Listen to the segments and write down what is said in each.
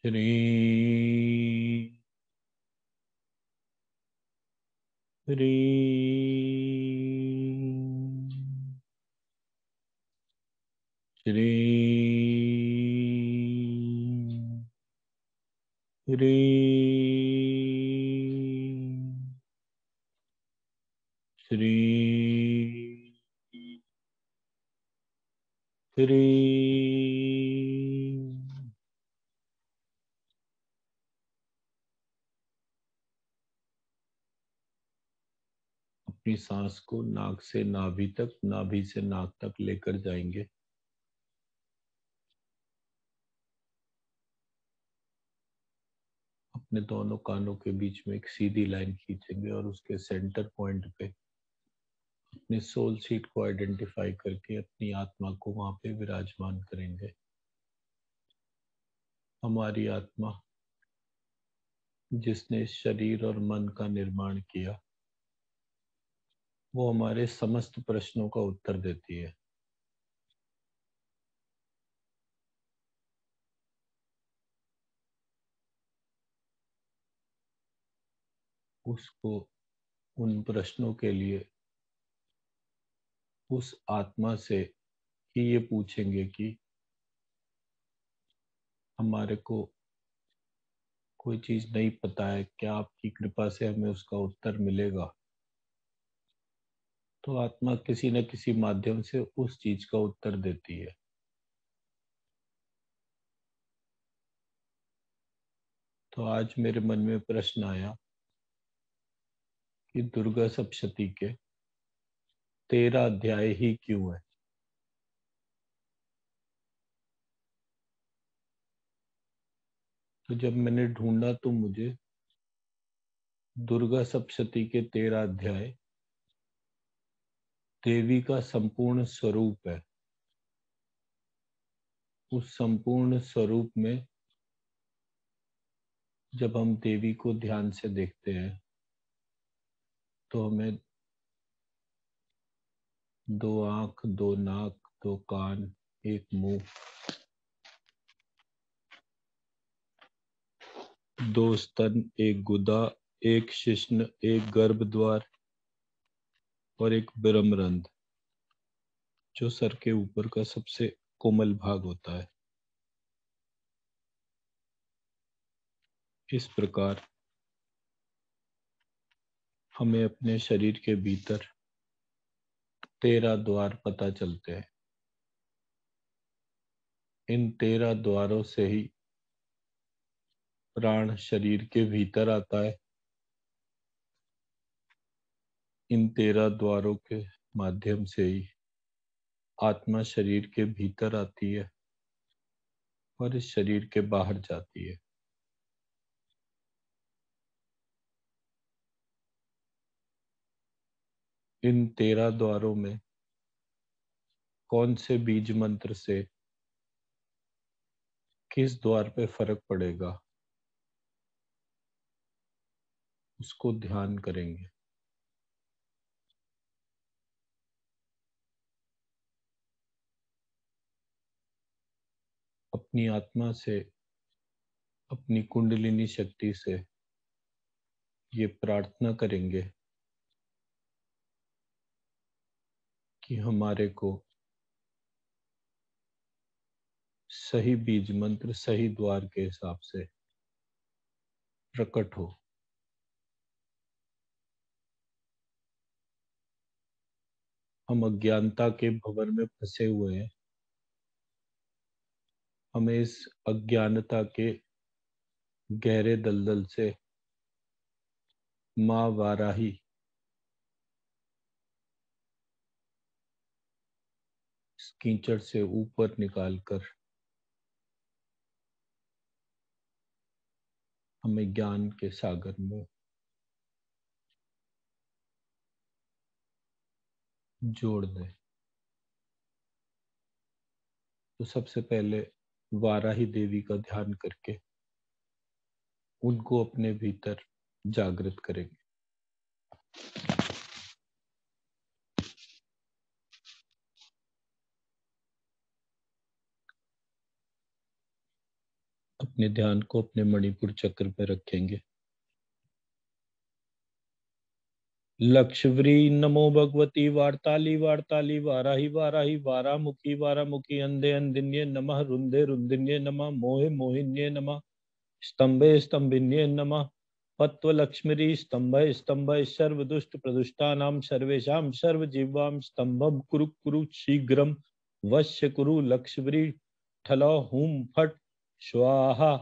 श्री श्री श्री श्री श्री श्री। अपनी सांस को नाक से नाभि तक, नाभि से नाक तक लेकर जाएंगे। अपने दोनों कानों के बीच में एक सीधी लाइन खींचेंगे और उसके सेंटर पॉइंट पे अपने सोल सीट को आइडेंटिफाई करके अपनी आत्मा को वहां पे विराजमान करेंगे। हमारी आत्मा जिसने शरीर और मन का निर्माण किया, वो हमारे समस्त प्रश्नों का उत्तर देती है। उसको उन प्रश्नों के लिए उस आत्मा से ही ये पूछेंगे कि हमारे को कोई चीज नहीं पता है, क्या आपकी कृपा से हमें उसका उत्तर मिलेगा। तो आत्मा किसी न किसी माध्यम से उस चीज का उत्तर देती है। तो आज मेरे मन में प्रश्न आया कि दुर्गा सप्तशती के 13 अध्याय ही क्यों है। तो जब मैंने ढूंढा तो मुझे दुर्गा सप्तशती के 13 अध्याय देवी का संपूर्ण स्वरूप है। उस संपूर्ण स्वरूप में जब हम देवी को ध्यान से देखते हैं तो हमें 2 आंख, 2 नाक, 2 कान, 1 मुंह, 2 स्तन, 1 गुदा, 1 शिश्न, 1 गर्भद्वार और 1 ब्रह्मरंध्र, जो सर के ऊपर का सबसे कोमल भाग होता है। इस प्रकार हमें अपने शरीर के भीतर 13 द्वार पता चलते हैं। इन 13 द्वारों से ही प्राण शरीर के भीतर आता है। इन 13 द्वारों के माध्यम से ही आत्मा शरीर के भीतर आती है और इस शरीर के बाहर जाती है। इन 13 द्वारों में कौन से बीज मंत्र से किस द्वार पे फर्क पड़ेगा, उसको ध्यान करेंगे। अपनी आत्मा से, अपनी कुंडलिनी शक्ति से ये प्रार्थना करेंगे कि हमारे को सही बीज मंत्र सही द्वार के हिसाब से प्रकट हो। हम अज्ञानता के भंवर में फंसे हुए हैं। हमें इस अज्ञानता के गहरे दलदल से माँ वाराही इस कीचड़ से ऊपर निकालकर हमें ज्ञान के सागर में जोड़ दे। तो सबसे पहले वाराही देवी का ध्यान करके उनको अपने भीतर जागृत करेंगे। अपने ध्यान को अपने मणिपुर चक्र पे रखेंगे। लक्ष्मी नमो भगवती वार्ताली वार्ताली वाराही वाराही वारामुखी वारामुखी अंधे अंधिन्ये नमः रुंदे रुंदिन्ये नमः मोहे मोहिन्ये नमः स्तंभे स्तंभिन्ये नमः पत्वलक्ष्मी स्तंभे स्तंभे सर्वदुष्ट प्रदुष्टानां सर्वेषां सर्वजीवां स्तंभं कुरु कुरु शीघ्रं वश्य कुरु लक्ष्मी ठलो हुं फट स्वाहा।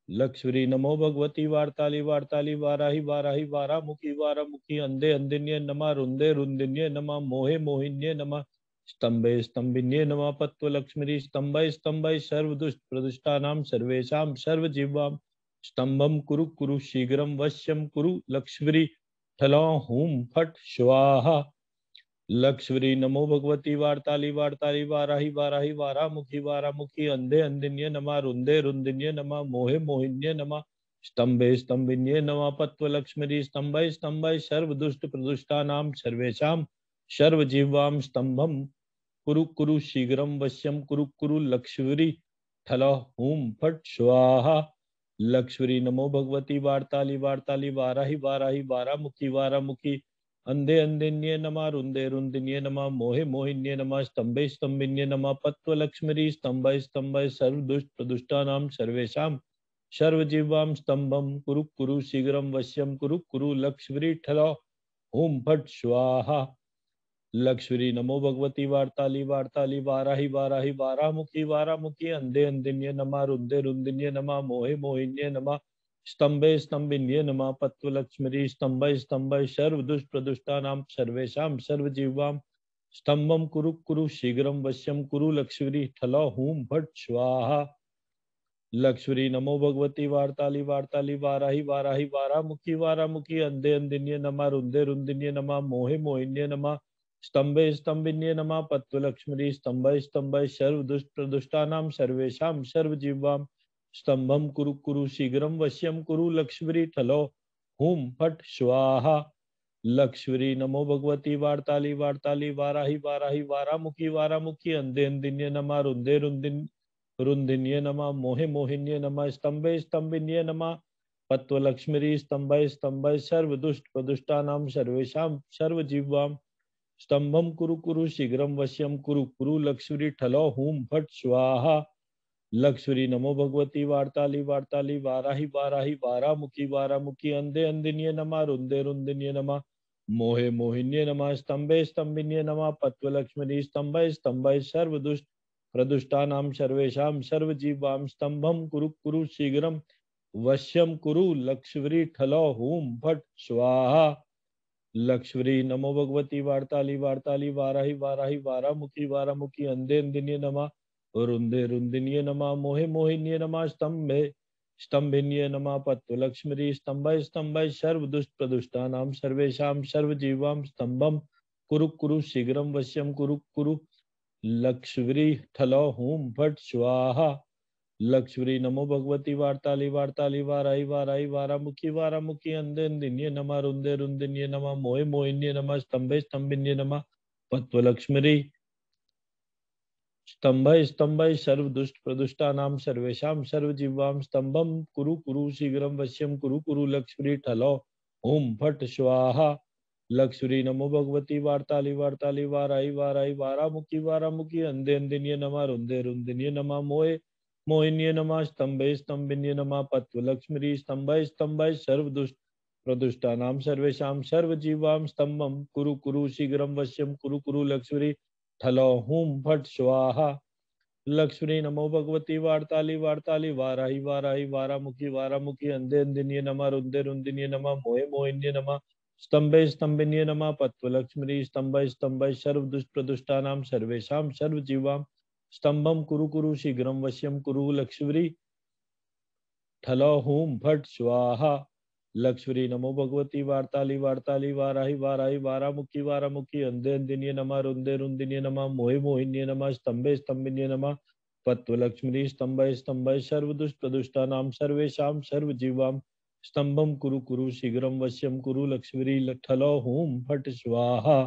लक्ष्मी नमो भगवती वार्ताली वार्ताली वाराही वाराही वारामुखी वारामुखी अंधे अंधिन्ये नमः रुंदे रुंदिन्ये नमः मोहे मोहिन्ये नमः स्तंभे स्तंभिन्ये नमः पत्वलक्ष्मी स्तंभे स्तंभे सर्वदुष्ट प्रदुष्टानां सर्वेषां सर्वजीवां स्तंभं कुरु कुरु शीघ्रं वश्यं कुरु लक्ष्मी ठलो हुं फट स्वाहा। लक्ष्मी नमो भगवती वार्ताली वार्ताली वाराही वाराही वारामुखी वारामुखी अंधे अंधिन्ये नमः रुंदे रुंदिन्ये नमः मोहे मोहिन्ये नमः स्तंभे स्तंभिन्ये नमः पत्वलक्ष्मी स्तंभे स्तंभे सर्वदुष्ट प्रदुष्टानां सर्वेषां सर्वजीवां स्तंभं कुरु कुरु शीघ्रं वश्यं कुरु कुरु लक्ष्मी ठलो हुं फट स्वाहा। लक्ष्मी नमो भगवती वार्ताली वार्ताली वाराही वाराही वारामुखी वारामुखी अंधे अंधिन्ये नमः रुंदे रुंदिन्ये नमः मोहे मोहिन्ये नमः स्तंभे स्तंभिन्ये नमः पत्वलक्ष्मी स्तंभे स्तंभे सर्वदुष्ट प्रदुष्टानां सर्वेषां सर्वजीवां स्तंभं कुरु कुरु शीघ्रं वश्यं कुरु कुरु लक्ष्मी ठलो हुं फट स्वाहा। लक्ष्मी नमो भगवती वार्ताली वार्ताली वाराही वाराही वारामुखी वारामुखी अंधे अंधिन्ये नमः रुंदे रुंदिन्ये नमः मोहे मोहिन्ये नमः स्तंभे स्तंभिन्ये नमः पत्वलक्ष्मी स्तंभे स्तंभे सर्वदुष्ट प्रदुष्टानां सर्वेषां सर्वजीवां स्तंभं कुरु कुरु शीघ्रं वश्यं कुरु लक्ष्मी ठलो हुं फट स्वाहा। लक्ष्मी नमो भगवती वार्ताली वार्ताली वाराही वाराही वारामुखी वारामुखी अंधे अंधिन्ये नमः रुंदे रुंदिन्ये नमः मोहे मोहिन्ये नमः स्तंभे स्तंभिन्ये नमः पत्वलक्ष्मी स्तंभे स्तंभे सर्वदुष्ट प्रदुष्टानां सर्वेषां सर्वजीवां स्तंभं कुरु कुरु शीघ्रं वश्यं कुरु लक्ष्मी ठलो हुं फट स्वाहा। लक्ष्मी नमो भगवती वार्ताली वार्ताली वाराही वाराही वारामुखी वारामुखी अंधे अंधिन्ये नमः रुंदे रुंधिन्ये नमः मोहे मोहिन्ये नमः स्तंभे स्तंभिन्ये नमः पत्वलक्ष्मी स्तंभे स्तंभे सर्वदुष्ट प्रदुष्टानां सर्वेषां सर्वजीवां स्तंभं कुरु कुरु शीघ्रं वश्यं कुरु कुरु लक्ष्मी ठलो हुं फट स्वाहा। लक्ष्मी नमो भगवती वार्ताली वार्ताली वाराही वाराही वारामुखी वारामुखी अंधे अंधिन्ये नमः रुंदे रुंदिन्ये नमः मोहे मोहिन्ये नमः स्तंभे स्तंभिन्ये नमः पत्वलक्ष्मी स्तंभे स्तंभे सर्वदुष्ट प्रदुष्टानां सर्वेषां सर्वजीवां स्तंभं कुरु कुरु शीघ्रं वश्यं कुरु लक्ष्मी ठलो हुं फट स्वाहा। लक्ष्मी नमो भगवती वार्ताली वार्ताली वाराही वाराही वारामुखी वारामुखी अंधे अंधिन्ये नमः रुंदे रुंदिन्ये नमः मोहे मोहिन्ये नमः स्तंभे स्तंभिन्ये नमः पत्वलक्ष्मी स्तंभे स्तंभे सर्वदुष्ट प्रदुष्टानां सर्वेषां सर्वजीवां स्तंभं कुरु कुरु शीघ्रं वश्यं कुरु कुरु लक्ष्मी ठलो हुं फट स्वाहा। लक्ष्मी नमो भगवती वार्ताली वार्ताली वाराही वाराही वारामुखी वारामुखी अंधे अंधिन्ये नमः रुंदे रुंदिन्ये नमः मोहे मोहिन्ये नमः स्तंभे स्तंभिन्ये नमः पत्वलक्ष्मी स्तंभे स्तंभे सर्वदुष्ट प्रदुष्टानां सर्वेषां सर्वजीवां स्तंभं कुरु कुरु शीघ्रं वश्यं कुरु कुरु लक्ष्मी ठलो हुं फट स्वाहा। लक्ष्मी नमो भगवती वार्ताली वार्ताली वाराही वाराही वारामुखी वारामुखी अंधे अंधिन्ये नमः रुंदे रुंदिन्ये नमः मोहे मोहिन्ये नमः स्तंभे स्तंभिन्ये नमः पत्वलक्ष्मी स्तंभे स्तंभे सर्वदुष्ट प्रदुष्टानां सर्वेषां सर्वजीवां स्तंभं कुरु कुरु शीघ्रं वश्यं कुरु कुरु लक्ष्मी ठलो हुं फट स्वाहा। लक्ष्मी नमो भगवती वार्ताली वार्ताली वाराही वाराही वारामुखी वारामुखी अंधे अंधिन्ये नमः रुंदे रुंदिन्ये नमः मोहे मोहिन्ये नमः स्तंभे स्तंभिन्ये नमः पत्वलक्ष्मी स्तंभे स्तंभे सर्वदुष्ट प्रदुष्टानां सर्वेषां सर्वजीवां स्तंभं कुरु कुरु शीघ्रं वश्यं कुरु लक्ष्मी ठलो हुं फट स्वाहा। लक्ष्मी नमो भगवती वार्ताली वार्ताली वाराही वाराही वारामुखी वारामुखी अंधे अंधिन्ये नमः रुंदे रुंदिन्ये नमः मोहे मोहिन्ये नमः स्तंभे स्तंभिन्ये नमः पत्वलक्ष्मी स्तंभे स्तंभे सर्वदुष्ट प्रदुष्टानां सर्वेषां सर्वजीवां स्तंभं कुरु कुरु शीघ्रं वश्यं कुरु लक्ष्मी ठलो हुं फट स्वाहा।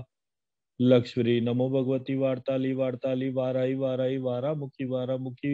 लक्ष्मी नमो भगवती वार्ताली वार्ताली वाराही वाराही वारामुखी वारामुखी